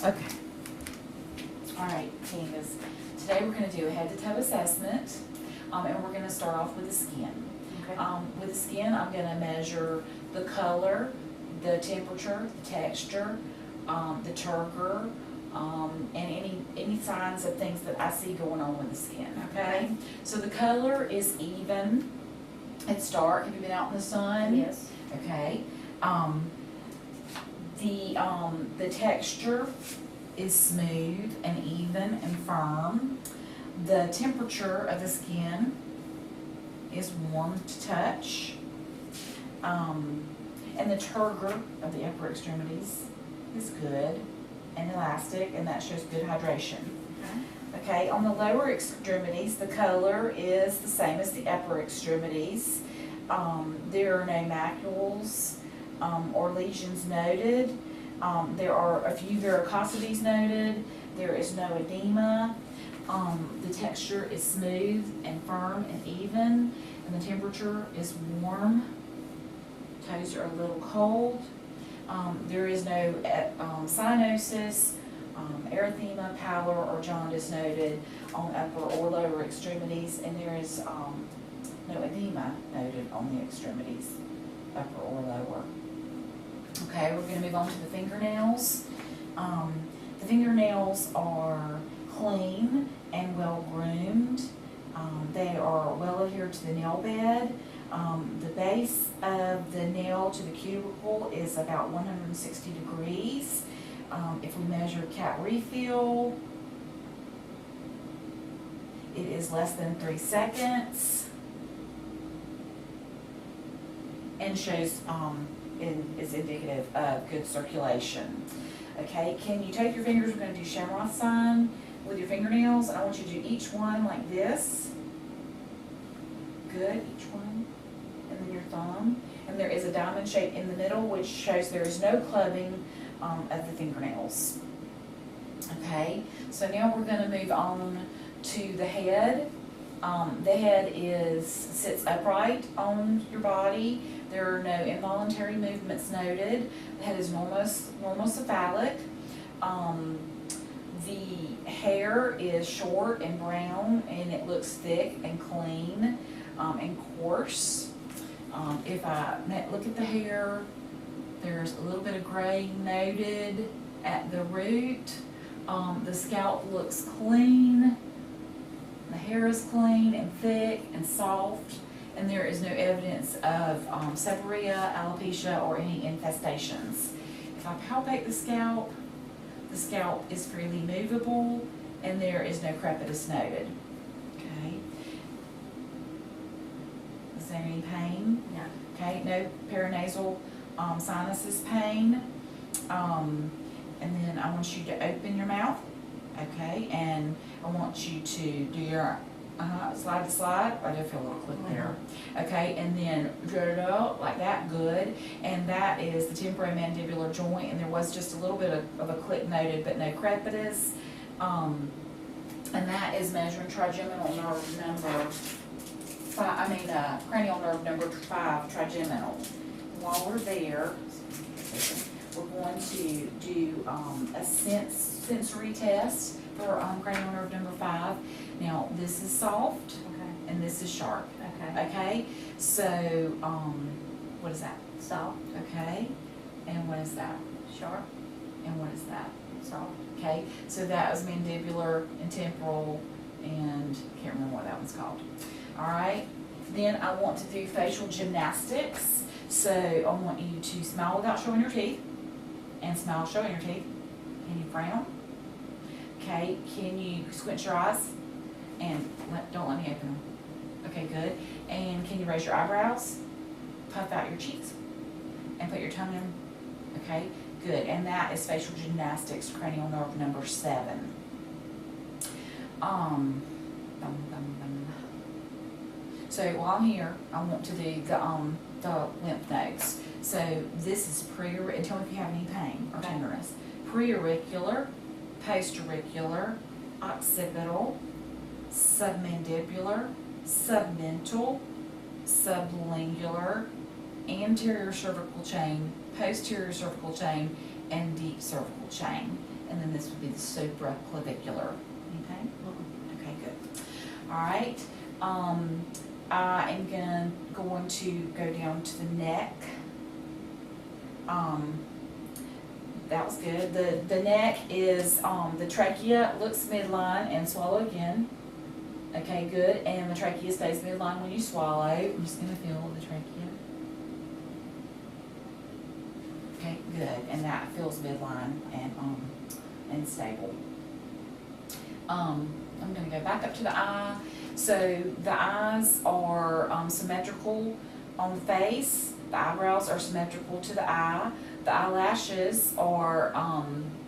Okay. All right, Candace. Today we're going to do a head-to-toe assessment, and we're going to start off with the skin. Okay. With the skin, I'm going to measure the color, the temperature, the texture, the turgor, and any signs of things that I see going on with the skin. Okay. So the color is even. It's dark. Have you been out in the sun? Yes. Okay. The texture is smooth and even and firm. The temperature of the skin is warm to touch. And the turgor of the upper extremities is good and elastic, and that shows good hydration. Okay, on the lower extremities, the color is the same as the upper extremities. There are no macules or lesions noted. There are a few varicosities noted. There is no edema. The texture is smooth and firm and even, and the temperature is warm. Toes are a little cold. There is no cyanosis, erythema, pallor, or jaundice noted on upper or lower extremities, and there is no edema noted on the extremities, upper or lower. Okay, we're going to move on to the fingernails. The fingernails are clean and well groomed. They are well adhered to the nail bed. The base of the nail to the cuticle is about 160 degrees. If we measure cat refill, it is less than 3 seconds and shows is indicative of good circulation. Okay, can you take your fingers? We're going to do Shamrock sign with your fingernails, and I want you to do each one like this. Good, each one. And then your thumb. And there is a diamond shape in the middle, which shows there is no clubbing of the fingernails. Okay, so now we're going to move on to the head. The head sits upright on your body. There are no involuntary movements noted. The head is normocephalic. The hair is short and brown, and it looks thick and clean and coarse. If I look at the hair, there's a little bit of gray noted at the root. The scalp looks clean. The hair is clean and thick and soft, and there is no evidence of seborrhea, alopecia, or any infestations. If I palpate the scalp is freely movable, and there is no crepitus noted. Okay. Is there any pain? No. Okay, no paranasal sinuses pain. And then I want you to open your mouth. Okay, and I want you to do your slide to slide. I do feel a little clip there. Okay, and then like that, good. And that is the temporomandibular joint, and there was just a little bit of a clip noted, but no crepitus. And that is measuring trigeminal nerve number 5, cranial nerve number 5, trigeminal. While we're there, we're going to do a sensory test for cranial nerve number 5. Now, this is soft, Okay. and this is sharp. Okay. Okay, so what is that? Soft. Okay, and what is that? Sharp. And what is that? Soft. Okay, so that was mandibular and temporal, and I can't remember what that one's called. All right, then I want to do facial gymnastics. So I want you to smile without showing your teeth, and smile showing your teeth. Can you frown? Okay, can you squint your eyes? And don't let me open them. Okay, good. And can you raise your eyebrows? Puff out your cheeks, and put your tongue in. Okay, good. And that is facial gymnastics, cranial nerve number 7. So while I'm here, I want to do the lymph nodes. So this is and tell me if you have any pain or tenderness. Preauricular, postauricular, occipital, submandibular, submental, sublingular, anterior cervical chain, posterior cervical chain, and deep cervical chain. and then this would be the supraclavicular. Okay? Okay, good. All right. I am going to go down to the neck. That was good. The neck is the trachea looks midline and swallow again. Okay, good. And the trachea stays midline when you swallow. I'm just going to feel the trachea. Okay, good. And that feels midline and stable. I'm going to go back up to the eye. So the eyes are symmetrical on the face. The eyebrows are symmetrical to the eye. The eyelashes are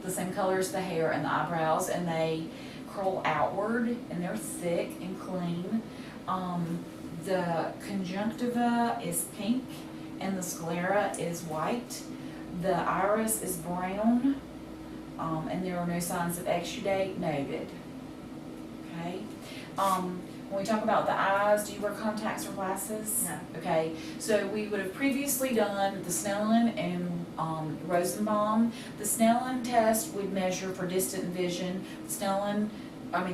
the same color as the hair and the eyebrows, and they curl outward, and they're thick and clean. The conjunctiva is pink, and the sclera is white. The iris is brown, and there are no signs of exudate noted. Okay. When we talk about the eyes, do you wear contacts or glasses? No. Okay, so we would have previously done the Snellen and Rosenbaum. The Snellen test would measure for distant vision. The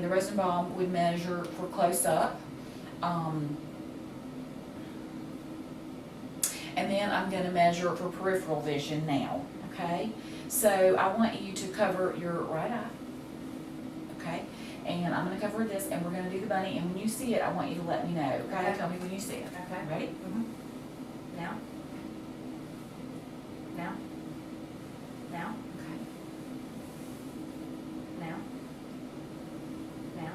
Rosenbaum would measure for close up. And then I'm going to measure for peripheral vision now, okay? So I want you to cover your right eye, okay? And I'm going to cover this, and we're going to do the bunny, and when you see it, I want you to let me know, okay? Okay. Tell me when you see it. Okay. Ready? Mm-hmm. Now. Now. Now. Okay. Now. Now.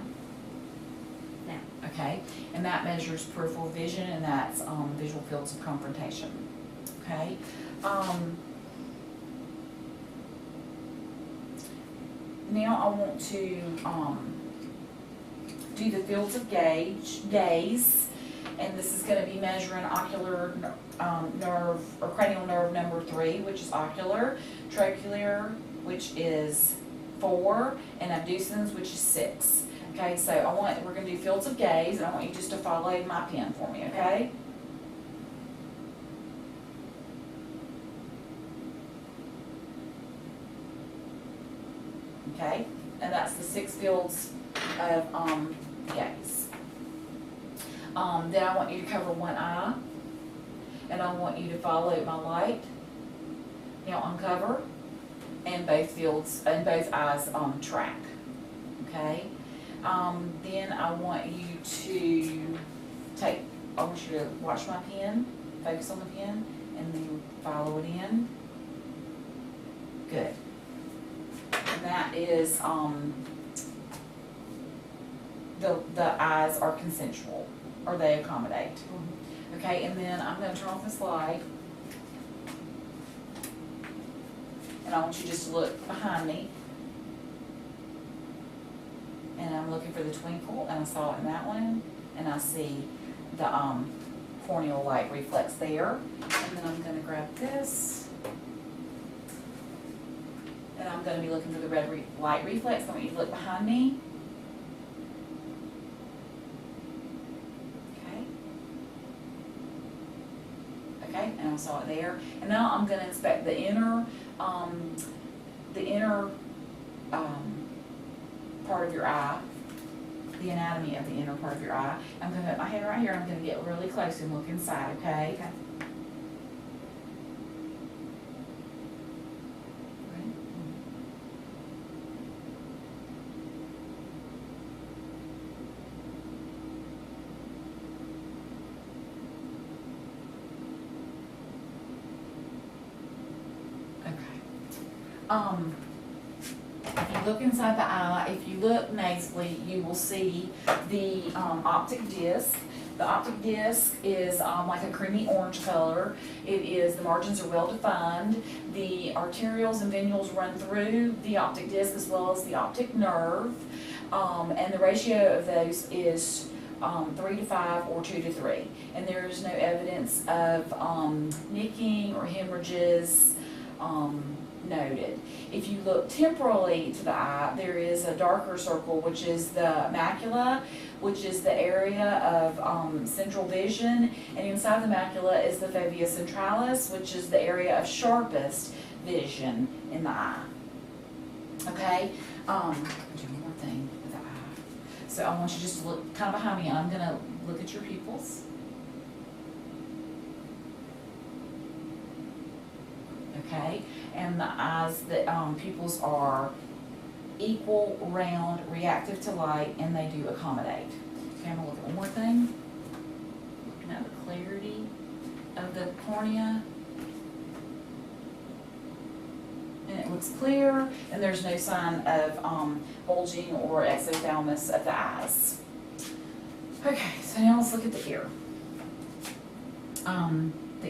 Now. Okay, and that measures peripheral vision, and that's visual fields of confrontation, okay? Now I want to do the fields of gaze, and this is going to be measuring ocular nerve, or cranial nerve number 3, which is ocular, tracheal, which is 4, and abducens, which is 6. Okay, so we're going to do fields of gaze, and I want you just to follow my pen for me, okay? Okay, and that's the 6 fields of gaze. Then I want you to cover one eye, and I want you to follow my light. Now uncover, and both fields and both eyes track. Okay. Then I want you to I want you to watch my pen, focus on the pen, and then follow it in. Good. And that is, the eyes are consensual, or they accommodate. Mm-hmm. Okay, and then I'm going to turn off this light. And I want you just to look behind me. And I'm looking for the twinkle, and I saw it in that one, and I see the corneal light reflex there. And then I'm going to grab this, and I'm going to be looking for the red light reflex. I want you to look behind me. Okay. Okay, and I saw it there. And now I'm going to inspect the inner part of your eye, the anatomy of the inner part of your eye. I'm going to put my hand right here, and I'm going to get really close and look inside, okay? Okay. Ready? Okay. If you look inside the eye, if you look nasally, you will see the optic disc. The optic disc is like a creamy orange color. The margins are well defined. The arterioles and venules run through the optic disc as well as the optic nerve. And the ratio of those is 3 to 5 or 2 to 3. And there is no evidence of nicking or hemorrhages noted. If you look temporally to the eye, there is a darker circle, which is the macula, which is the area of central vision, and inside the macula is the fovea centralis, which is the area of sharpest vision in the eye. Okay. okay? Do one more thing with the eye. So I want you just to look kind of behind me. I'm gonna look at your pupils. Okay, and the eyes, the pupils are equal, round, reactive to light, and they do accommodate. Okay, I'm gonna look at one more thing. Looking at the clarity of the cornea. And it looks clear, and there's no sign of bulging or exophthalmos of the eyes. Okay, so now let's look at the ear. The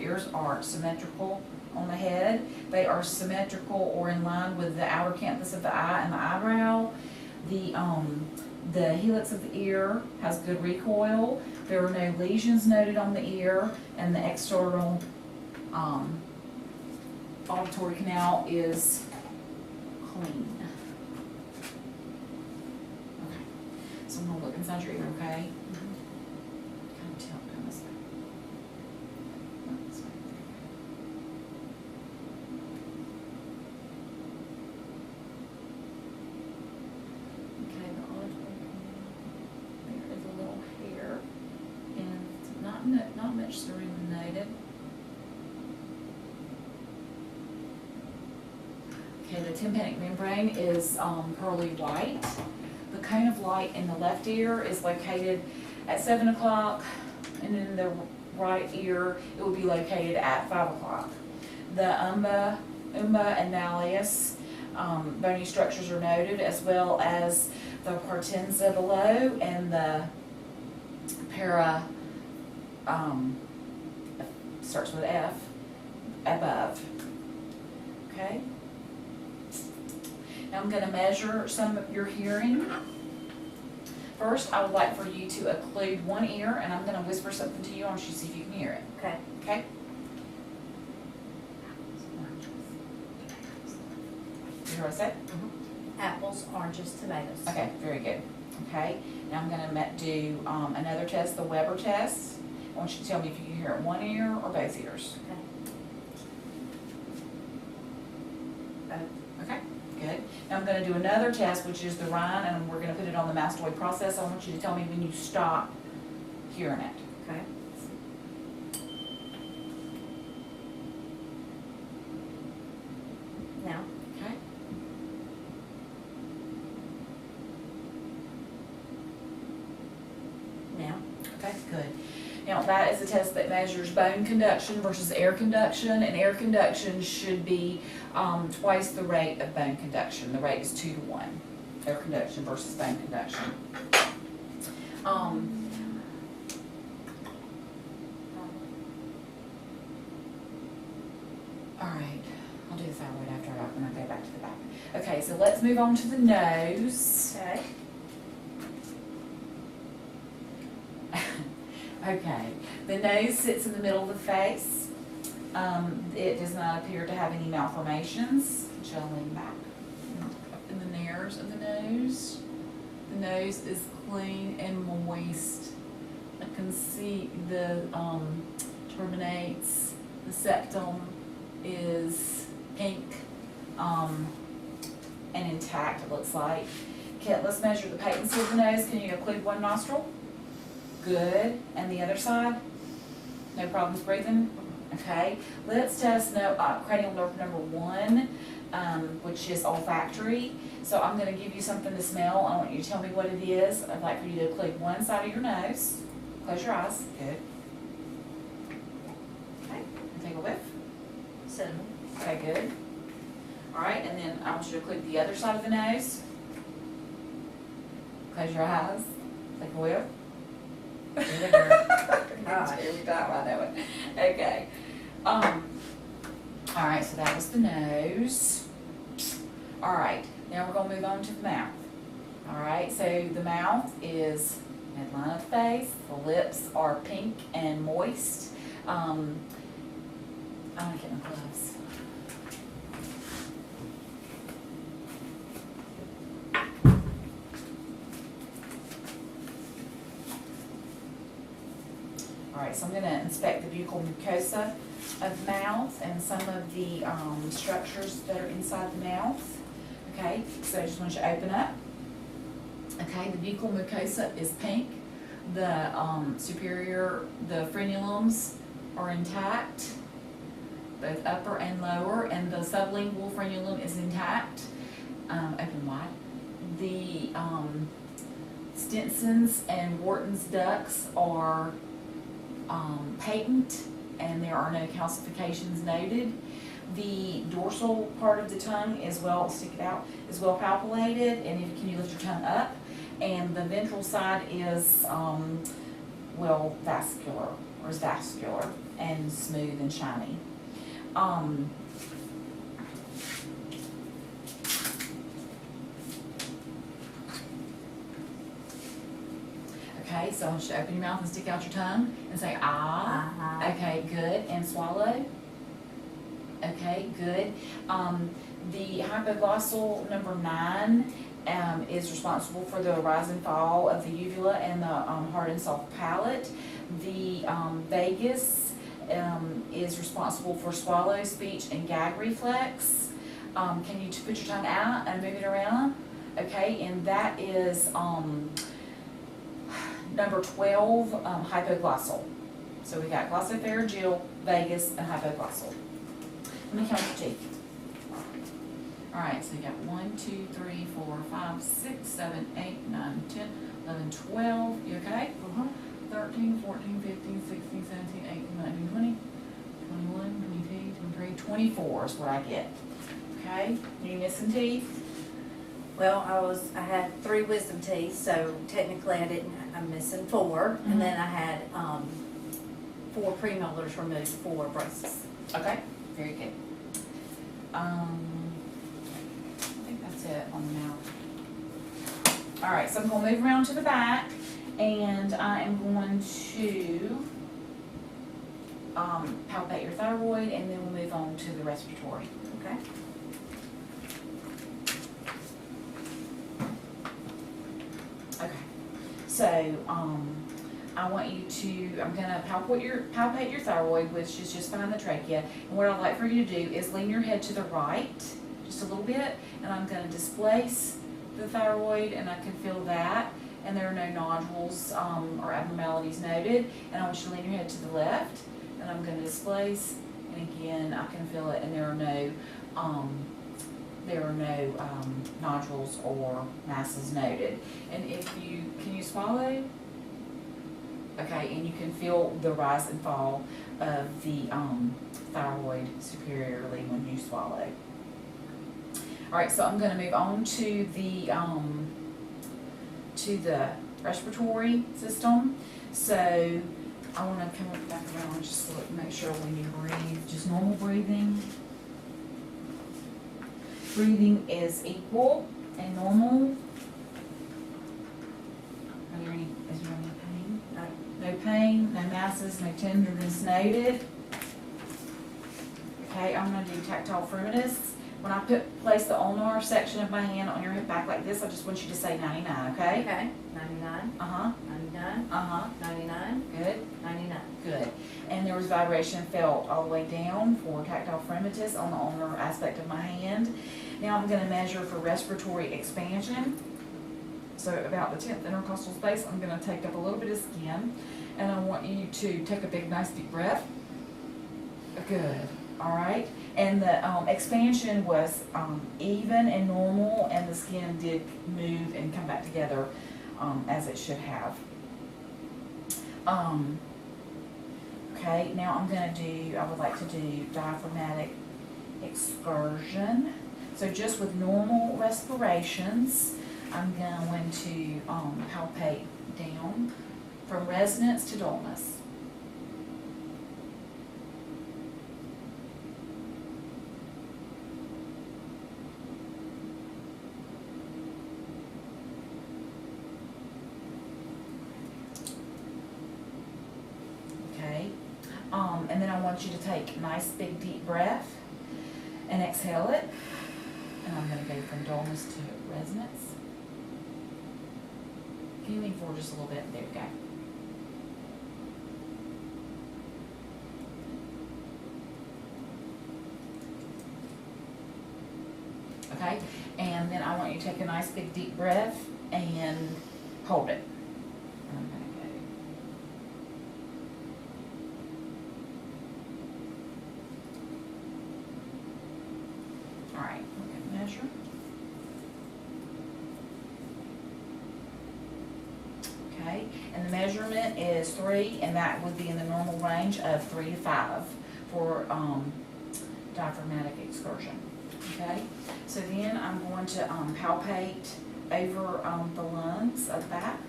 ears are symmetrical on the head. They are symmetrical or in line with the outer canthus of the eye and the eyebrow. The helix of the ear has good recoil. There are no lesions noted on the ear, and the external auditory canal is clean. Okay, so I'm gonna look inside your ear, okay? Kind of tilt down this way. This way. Okay, the auditory canal. There is a little hair, and it's not much ceruminated. Okay, the tympanic membrane is pearly white. The cone of light in the left ear is located at 7 o'clock, and in the right ear, it will be located at 5 o'clock. The umba and malleus bony structures are noted, as well as the partenza below and the para, starts with F, above. Okay? Now I'm going to measure some of your hearing. First, I would like for you to occlude one ear, and I'm going to whisper something to you. I want you to see if you can hear it. Okay. Okay? You hear what I said? Apples, oranges, tomatoes. Okay, very good. Okay, now I'm going to do another test, the Weber test. I want you to tell me if you can hear it in one ear or both ears. Okay. Okay, good. Now I'm going to do another test, which is the Rhine, and we're going to put it on the mastoid process. I want you to tell me when you stop hearing it. Okay. Now. Okay. Now. Okay, good. Now that is a test that measures bone conduction versus air conduction, and air conduction should be twice the rate of bone conduction. The rate is 2 to 1. Air conduction versus bone conduction. Alright, I'll do the thyroid after when I go back to the back. Okay, so let's move on to the nose. Okay. Okay, the nose sits in the middle of the face. It does not appear to have any malformations. Shall I lean back? Up in the nares of the nose. The nose is clean and moist. I can see the terminates. The septum is pink and intact, it looks like. Okay, let's measure the patency of the nose. Can you occlude one nostril? Good. And the other side? No problems breathing? Okay. Let's test cranial nerve number 1, which is olfactory. So I'm going to give you something to smell. I want you to tell me what it is. I'd like for you to occlude one side of your nose. Close your eyes. Good. Okay. And take a whiff. Cinnamon. Okay, good. All right, and then I want you to occlude the other side of the nose. Close your eyes. Take a whiff. Every time I know it. Okay. All right, so that was the nose. All right, now we're gonna move on to the mouth. All right, so the mouth is midline of the face. The lips are pink and moist. I'm gonna get my gloves. All right, so I'm going to inspect the buccal mucosa of mouth and some of the structures that are inside the mouth. Okay, so I just want you to open up. Okay, the buccal mucosa is pink. The the frenulums are intact, both upper and lower, and the sublingual frenulum is intact. Open wide. The Stinson's and Wharton's ducts are patent, and there are no calcifications noted. The dorsal part of the tongue is stick it out, is well palpated, and can you lift your tongue up? And the ventral side is, vascular, or is vascular, and smooth and shiny. Okay, so I want you to open your mouth and stick out your tongue and say, ah. Uh-huh. Okay, good. And swallow. Okay, good. The hypoglossal number 9 is responsible for the rise and fall of the uvula and the hard and soft palate. The vagus is responsible for swallow, speech, and gag reflex. Can you put your tongue out and move it around? Okay, and that is number 12, hypoglossal. So we got glossopharyngeal, vagus, and hypoglossal. Let me count your teeth. All right, so you got 1, 2, 3, 4, 5, 6, 7, 8, 9, 10, 11, 12. You okay? 13, 14, 15, 16, 17, 18, 19, 20, 21, 22, 23, 24 is what I get. Okay? You missing teeth? Well, I had 3 wisdom teeth, so technically I'm missing 4, and then I had 4 premolars removed, 4 braces. Okay, very good. I think that's it on the mouth. All right, so I'm going to move around to the back, and I am going to palpate your thyroid, and then we'll move on to the respiratory. Okay? Okay, so I want you to, I'm going to palpate your thyroid, which is just behind the trachea. And what I'd like for you to do is lean your head to the right just a little bit, and I'm going to displace the thyroid, and I can feel that. And there are no nodules or abnormalities noted. And I want you to lean your head to the left, and I'm going to displace, and again I can feel it, and there are no nodules or masses noted. And can you swallow? Okay, and you can feel the rise and fall of the thyroid superiorly when you swallow. All right, so I'm going to move on to the respiratory system. So I want to come back around just to make sure when you breathe, just normal breathing. Breathing is equal and normal. Is there any pain? No pain, no masses, no tenderness noted. Okay, I'm going to do tactile frumitus. When I place the ulnar section of my hand on your hip back like this, I just want you to say 99, okay? Okay, 99. 99. 99. Good. 99. Good. And there was vibration felt all the way down for tactile frumitus on the ulnar aspect of my hand. Now I'm going to measure for respiratory expansion. So about the 10th intercostal space, I'm going to take up a little bit of skin, and I want you to take a big, nice deep breath. Good. All right. And the expansion was even and normal, and the skin did move and come back together as it should have. Okay, now I would like to do diaphragmatic excursion. So just with normal respirations, I'm going to palpate down from resonance to dullness. And then I want you to take a nice big deep breath and exhale it. And I'm going to go from dullness to resonance. Can you lean forward just a little bit? There we go. Okay, and then I want you to take a nice big deep breath and hold it. And I'm gonna go. All right, we're gonna measure. Okay, and the measurement is 3, and that would be in the normal range of 3 to 5 for diaphragmatic excursion. Okay, so then I'm going to palpate over the lungs at the back.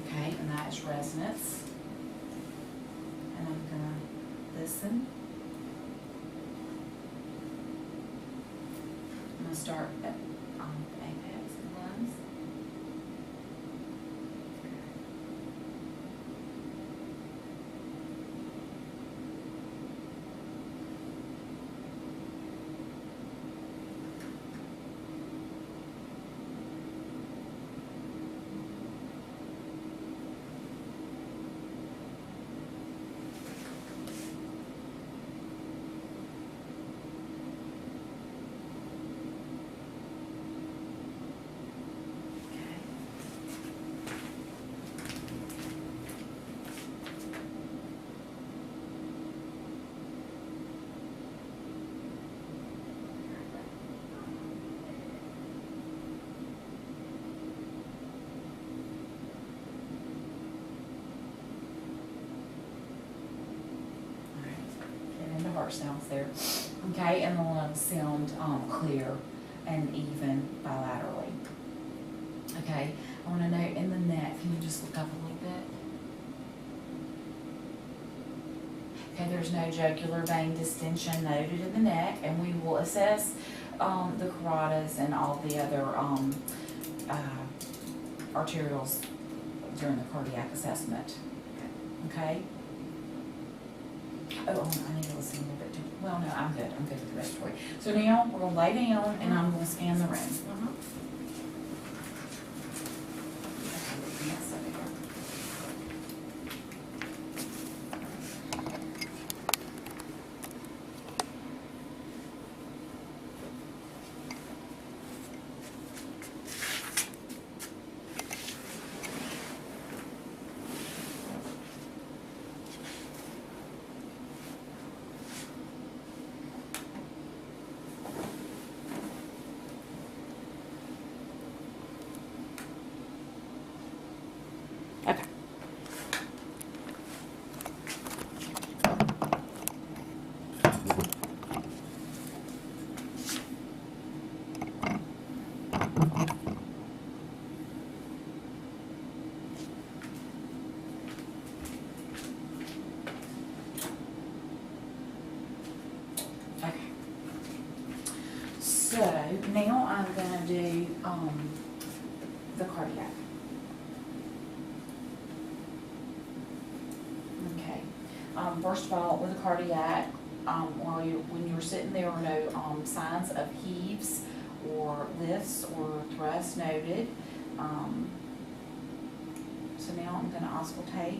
Okay, and that is resonance. And I'm gonna listen. I'm gonna start at the apex and lungs. Heart sounds there. Okay, and the lungs sound clear and even bilaterally. Okay, I want to note in the neck, can you just look up a little bit? Okay, there's no jugular vein distension noted in the neck, and we will assess the carotids and all the other arterials during the cardiac assessment. Okay? Oh, I need to listen a little bit too. Well, no, I'm good. I'm good with the respiratory. So now we're going to lay down and I'm going to scan the room. Okay. Okay. So now I'm going to do the cardiac. Okay. First of all, with the cardiac, when you're sitting, there are no signs of heaves or lifts or thrusts noted. So now I'm going to auscultate.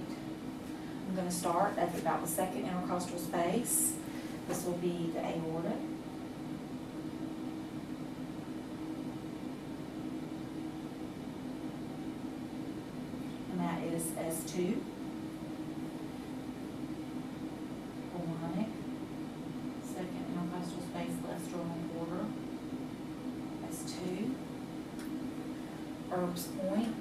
I'm going to start at about the second intercostal space. This will be the aorta. And that is S2. Pulmonic. Second intercostal space, left sternal border. S2. Herb's point.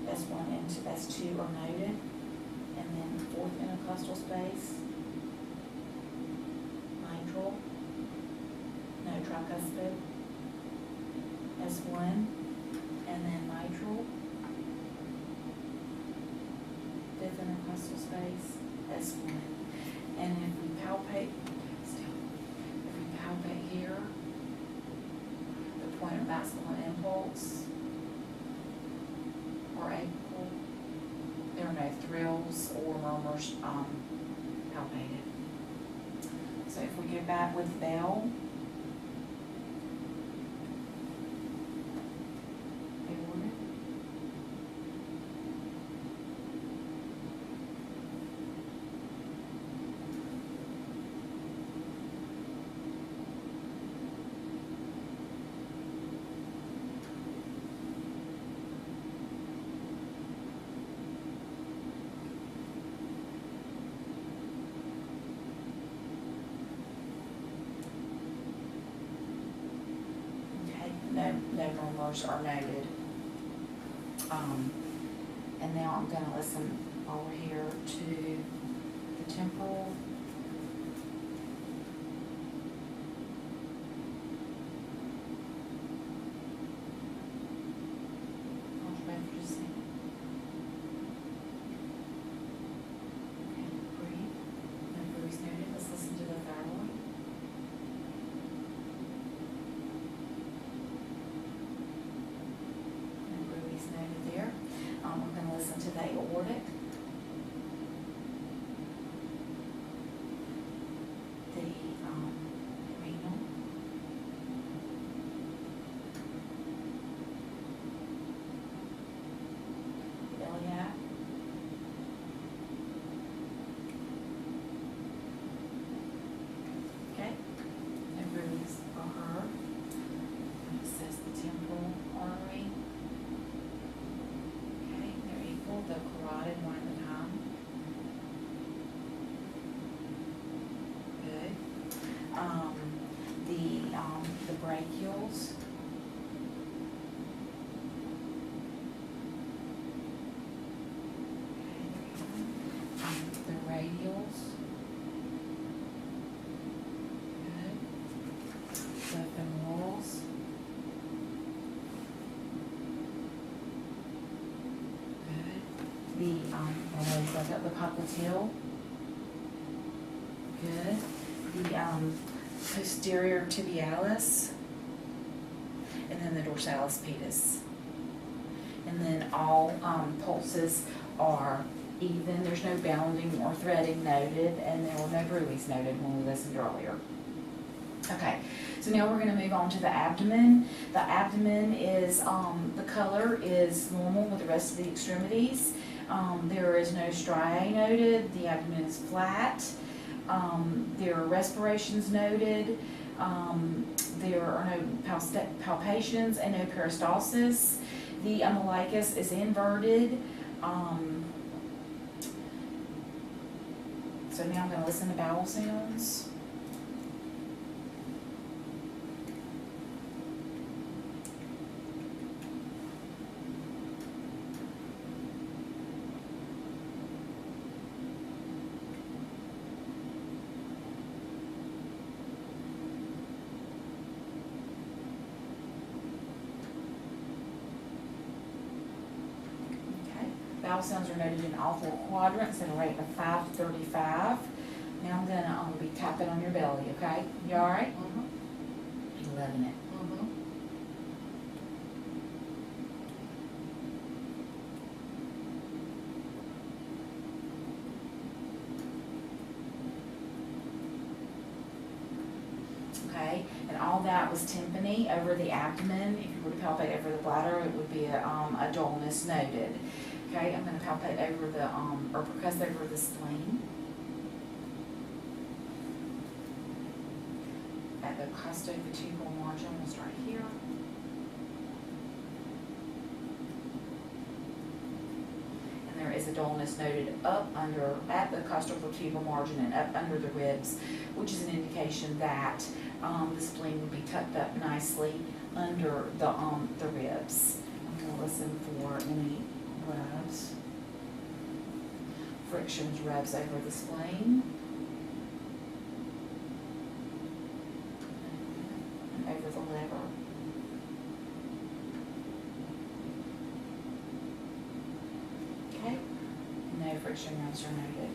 S1 and S2 are noted. And then fourth intercostal space. Mitral. No tricuspid. S1. And then mitral. Fifth intercostal space. S1. And if we palpate, here, the point of maximum impulse or apical, there are no thrills bells or murmurs palpated. So if we go back with bell, aortic, no murmurs are noted. And now I'm gonna listen over here to the temporal. Hold your breath for just a second. Okay, breathe. No bruise noted. Let's listen to the thyroid. Noted there. We're going to listen to the aortic, the renal, the iliac, okay, no bruise for her. And it says the temporal artery. The carotid one at a time. Good. The brachials. Okay, the radials. Good. The femorals. The popliteal. Good. The posterior tibialis, and then the dorsalis pedis. And then all pulses are even. There's no bounding or threading noted, and there were no bruits noted when we listened earlier. Okay, so now we're going to move on to the abdomen. The abdomen is, the color is normal with the rest of the extremities. There is no striae noted. The abdomen is flat. There are respirations noted. There are no palpations and no peristalsis. The umbilicus is inverted. So now I'm going to listen to bowel sounds. Bowel sounds are noted in all four quadrants at a rate of 5 to 35. Now I'm going to be tapping on your belly, okay? You all right? Mm-hmm. You loving it? Mm-hmm. Okay, and all that was tympany over the abdomen. If you were to palpate over the bladder, it would be a dullness noted. Okay, I'm going to palpate over the, or percuss over the spleen. At the costovertebral margin, we'll start here. And there is a dullness noted up under, at the costovertebral margin and up under the ribs, which is an indication that the spleen would be tucked up nicely under the ribs. I'm going to listen for any rubs, frictions, rubs over the spleen, and over the liver. Okay, no friction rubs are noted.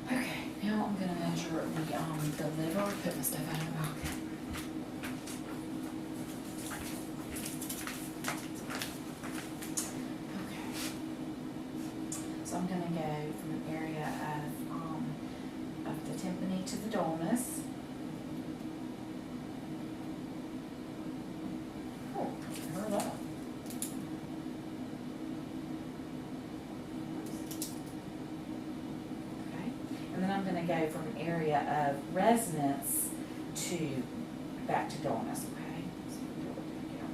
Okay, now I'm going to measure the liver. Put my stuff out of the pocket. I'm going to go from an area of the tympani to the dullness. Oh, heard that. Okay, and then I'm going to go from an area of resonance to back to dullness. Okay. So we'll do it again.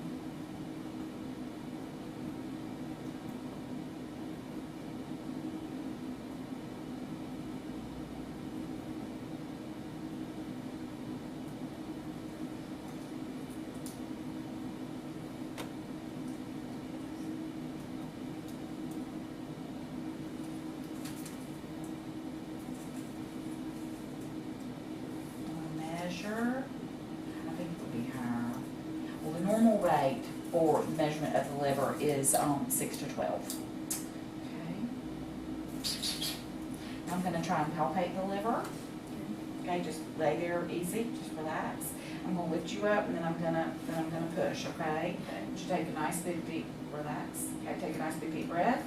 Measure, I think it would be higher. Well, the normal rate for measurement of the liver is 6 to 12. Okay. I'm going to try and palpate the liver. Okay, just lay there easy, just relax. I'm going to lift you up, and then I'm going to push. Okay. Just take a nice big deep relax. Okay, take a nice big deep breath.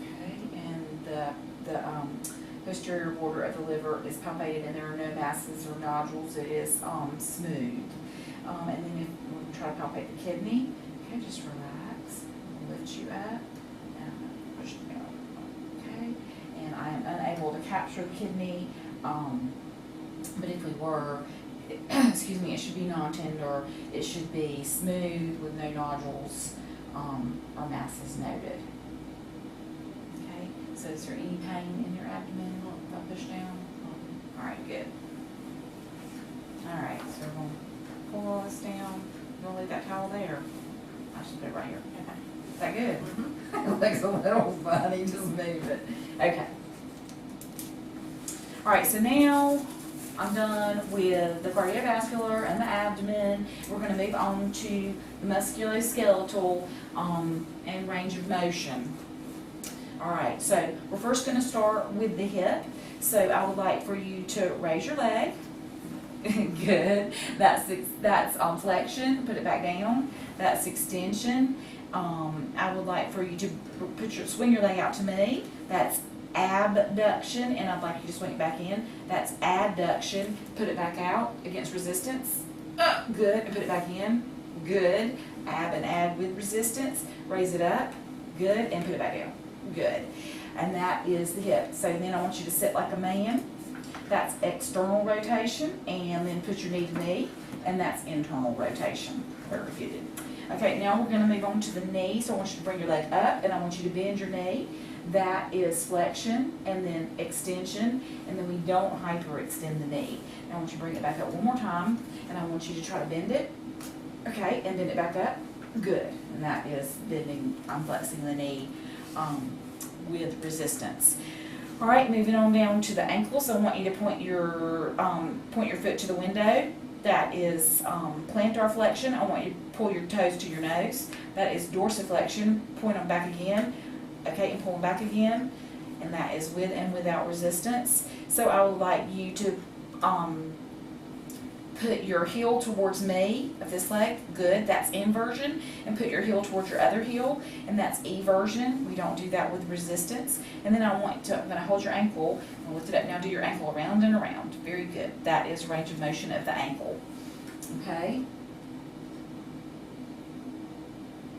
Okay, and the posterior border of the liver is palpated and there are no masses or nodules. It is smooth. And then if we try to palpate the kidney, okay, just relax. Lift you up and push down. Okay, and I am unable to capture the kidney, but if we were, excuse me, it should be non-tender. It should be smooth with no nodules or masses noted. So is there any pain in your abdomen if I push down? All right, good. All right, so we're going to pull all this down. We're going to leave that towel there. I should put it right here. Okay. Is that good? Mm-hmm. It looks a little funny, just move it. Okay. All right, so now I'm done with the cardiovascular and the abdomen. We're going to move on to the musculoskeletal and range of motion. All right, so we're first going to start with the hip. So I would like for you to raise your leg. Good. That's flexion. Put it back down. That's extension. I would like for you to swing your leg out to me. That's abduction, and I'd like you to swing it back in. That's adduction. Put it back out against resistance. Good. And put it back in. Good. Ab and add with resistance. Raise it up. Good. And put it back down. Good. And that is the hip. So then I want you to sit like a man. That's external rotation. And then put your knee to knee. And that's internal rotation. Very good. Okay, now we're going to move on to the knee. So I want you to bring your leg up and I want you to bend your knee. That is flexion and then extension. And then we don't hyperextend the knee. Now I want you to bring it back up one more time. And I want you to try to bend it. Okay, and bend it back up. Good. And that is bending, I'm flexing the knee with resistance. All right, moving on down to the ankles. I want you to point your foot to the window. That is plantar flexion. I want you to pull your toes to your nose. That is dorsiflexion. Point them back again. Okay, and pull them back again. And that is with and without resistance. So I would like you to put your heel towards me of this leg. Good. That's inversion. And put your heel towards your other heel. And that's eversion. We don't do that with resistance. And then I'm going to hold your ankle and lift it up. Now do your ankle around and around. Very good. That is range of motion of the ankle. Okay.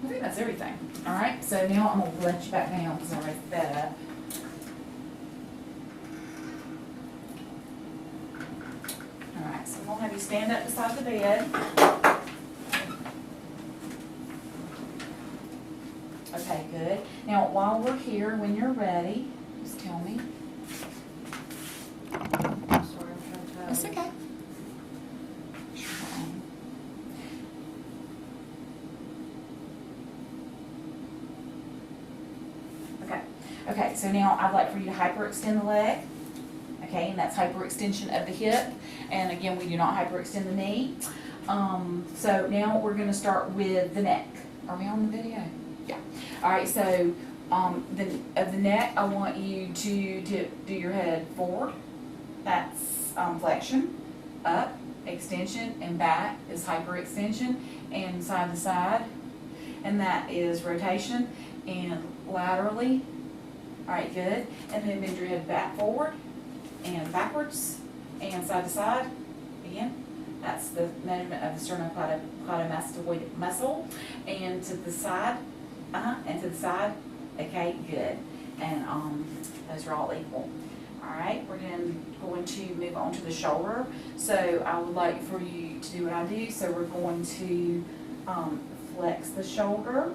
I think that's everything. All right. So now I'm going to let you back down because I raised that up. Alright, so I'm going to have you stand up beside the bed. Okay, good. Now, while we're here, when you're ready, just tell me. That's okay. Okay, so now I'd like for you to hyperextend the leg. Okay, and that's hyperextension of the hip. And again, we do not hyperextend the knee. So now we're going to start with the neck. Are we on the video? Yeah. All right, so of the neck, I want you to do your head forward. That's flexion. Up, extension, and back is hyperextension. And side to side, and that is rotation. and laterally. All right, good. And then bend your head back forward and backwards and side to side. Again, that's the measurement of the sternocleidomastoid muscle. And to the side, and to the side. Okay, good. And those are all equal. All right, we're then going to move on to the shoulder. So I would like for you to do what I do. So we're going to flex the shoulder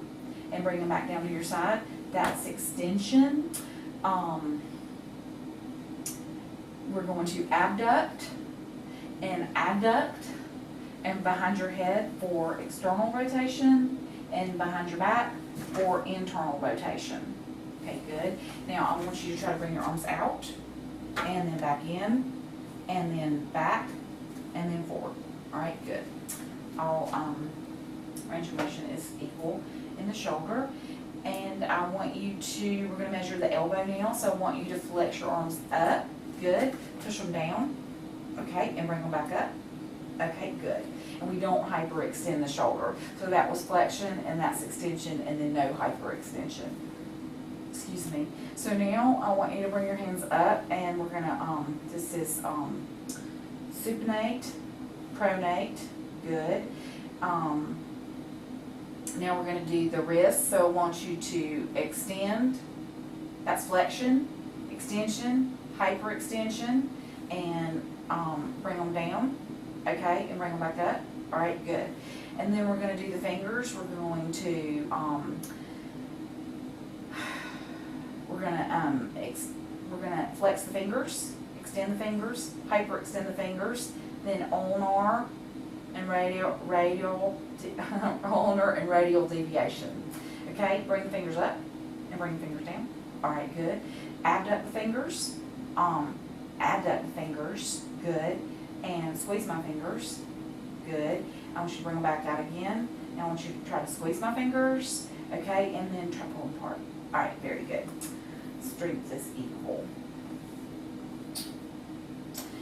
and bring them back down to your side. That's extension. We're going to abduct and behind your head for external rotation and behind your back for internal rotation. Okay, good. Now I want you to try to bring your arms out and then back in and then back and then forward. All right, good. All range of motion is equal in the shoulder. And I want you to, we're going to measure the elbow now, so I want you to flex your arms up. Good. Push them down. Okay, and bring them back up. Okay, good. And we don't hyperextend the shoulder. So that was flexion and that's extension and then no hyperextension. Excuse me. So now I want you to bring your hands up and we're gonna, this is supinate, pronate, good. Now we're gonna do the wrist. So I want you to extend, that's flexion, extension, hyperextension, and bring them down. Okay, and bring them back up. All right, good. And then we're going to do the fingers. We're going to flex the fingers, extend the fingers, hyperextend the fingers, then ulnar and ulnar and radial deviation. Okay, bring the fingers up and bring the fingers down. All right, good. Abduct the fingers. Abduct the fingers. Good. And squeeze my fingers. Good. I want you to bring them back out again. Now I want you to try to squeeze my fingers. Okay, and then try to pull them apart. All right, very good. Strength is equal.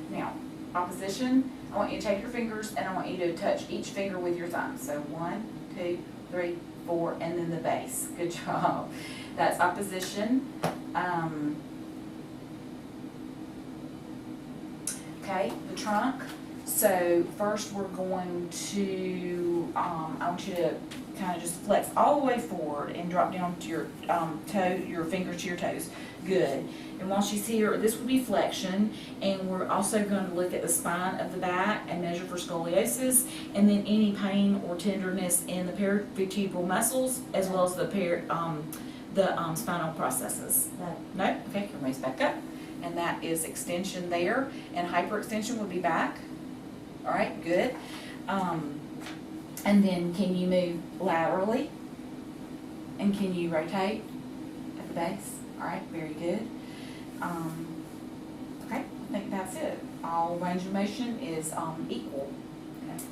Now, opposition. I want you to take your fingers and I want you to touch each finger with your thumb. So 1, 2, 3, 4, and then the base. Good job. That's opposition. Okay, the trunk. So first we're going to, I want you to kind of just flex all the way forward and drop down to your your fingers to your toes. Good. And while she's here, this would be flexion, and we're also going to look at the spine of the back and measure for scoliosis, and then any pain or tenderness in the paravertebral muscles, as well as the spinal processes. No? Okay, can raise back up. And that is extension there, and hyperextension would be back. All right, good. And then can you move laterally? And can you rotate at the base? All right, very good. Okay, I think that's it. All range of motion is equal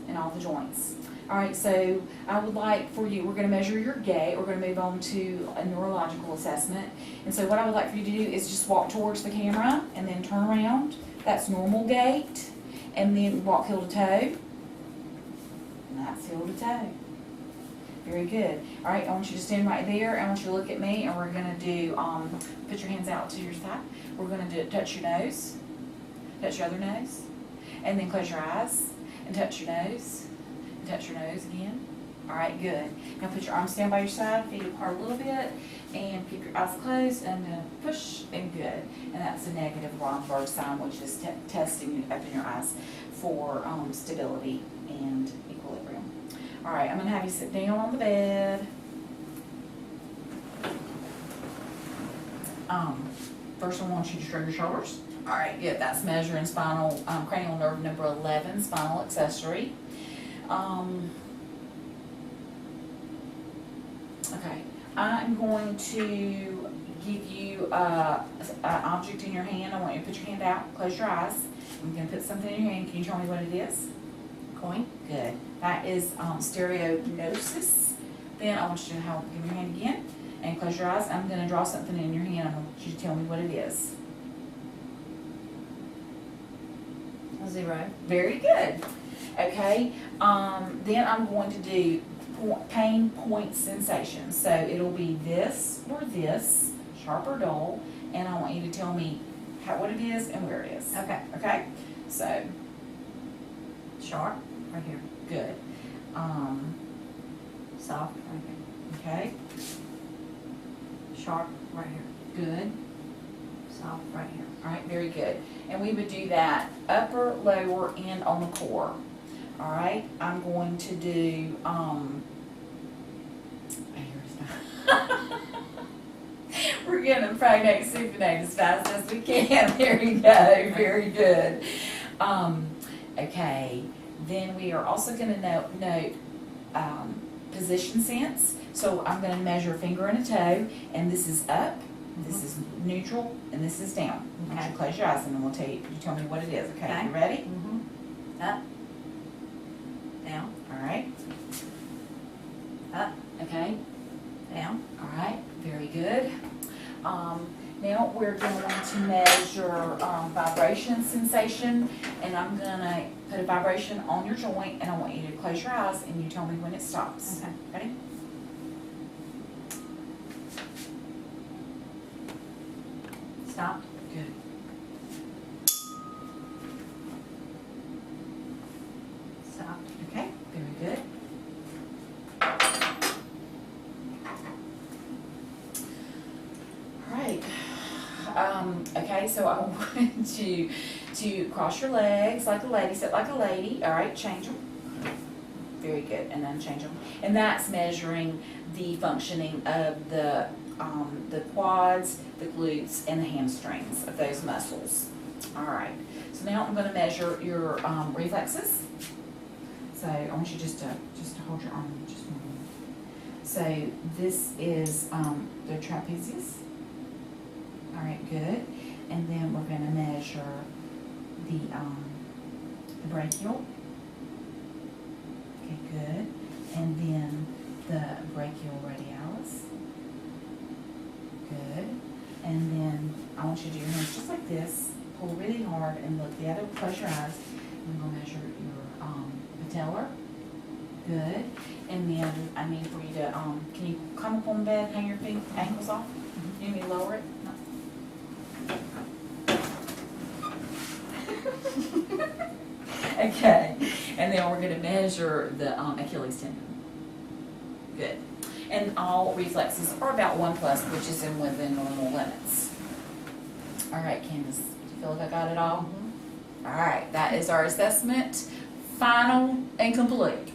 in all the joints. All right, so I would like for you, we're going to measure your gait. We're going to move on to a neurological assessment. And so what I would like for you to do is just walk towards the camera and then turn around. That's normal gait. And then walk heel to toe. And that's heel to toe. Very good. All right, I want you to stand right there. I want you to look at me, and we're going to do, put your hands out to your side. We're going to do touch your nose, touch your other nose, and then close your eyes and touch your nose, and touch your nose again. All right, good. Now put your arms down by your side, feet apart a little bit, and keep your eyes closed, and push, and good. And that's a negative Romberg sign, which is testing up in your eyes for stability and equilibrium. All right, I'm going to have you sit down on the bed. First I want you to shrug your shoulders. All right, good. That's measuring spinal, cranial nerve number 11, spinal accessory. Okay, I'm going to give you an object in your hand. I want you to put your hand out, close your eyes. I'm going to put something in your hand. Can you tell me what it is? Coin? Good. That is stereognosis. Then I want you to give me your hand again and close your eyes. I'm going to draw something in your hand. I want you to tell me what it is. A 0. Very good. Okay. Then I'm going to do pain point sensation. So it'll be this or this, sharp or dull, and I want you to tell me what it is and where it is. Okay. Okay? So, Sharp, right here. good. Soft, right here. Okay, Sharp, right here. good. Soft, right here. All right, very good. And we would do that upper, lower, and on the core. All right, I'm going to do, we're gonna pronate supinate as fast as we can. There you go, very good. Okay, then we are also gonna note position sense. So I'm gonna measure a finger and a toe, and this is up, this is neutral, and this is down. I want you to close your eyes and then we'll tell you tell me what it is, okay? Okay. You ready? Mm-hmm. Up. Down. All right. Up. Okay. Down. All right, very good. Now we're going to measure vibration sensation, and I'm gonna put a vibration on your joint, and I want you to close your eyes and you tell me when it stops. Okay. Ready? Stop. Good. Stop. Okay, very good. All right. Okay, so I want you to cross your legs like a lady, sit like a lady. All right, change them. Very good, and then change them. And that's measuring the functioning of the quads, the glutes, and the hamstrings of those muscles. All right. So now I'm going to measure your reflexes. So I want you just to hold your arm just a moment. So this is the trapezius. All right, good. And then we're going to measure the brachial. Okay, good. And then the brachial radialis. Good. And then I want you to do your hands just like this. Pull really hard and look the other. Close your eyes. I'm going to measure your patellar. Good. And then I need for you to can you come up on the bed, hang your feet, ankles off? You need me to lower it? No. Okay. And then we're going to measure the Achilles tendon. Good. And all reflexes are about 1+, which is within normal limits. All right, Candace, do you feel like I got it all? Mm-hmm. All right, that is our assessment, final and complete.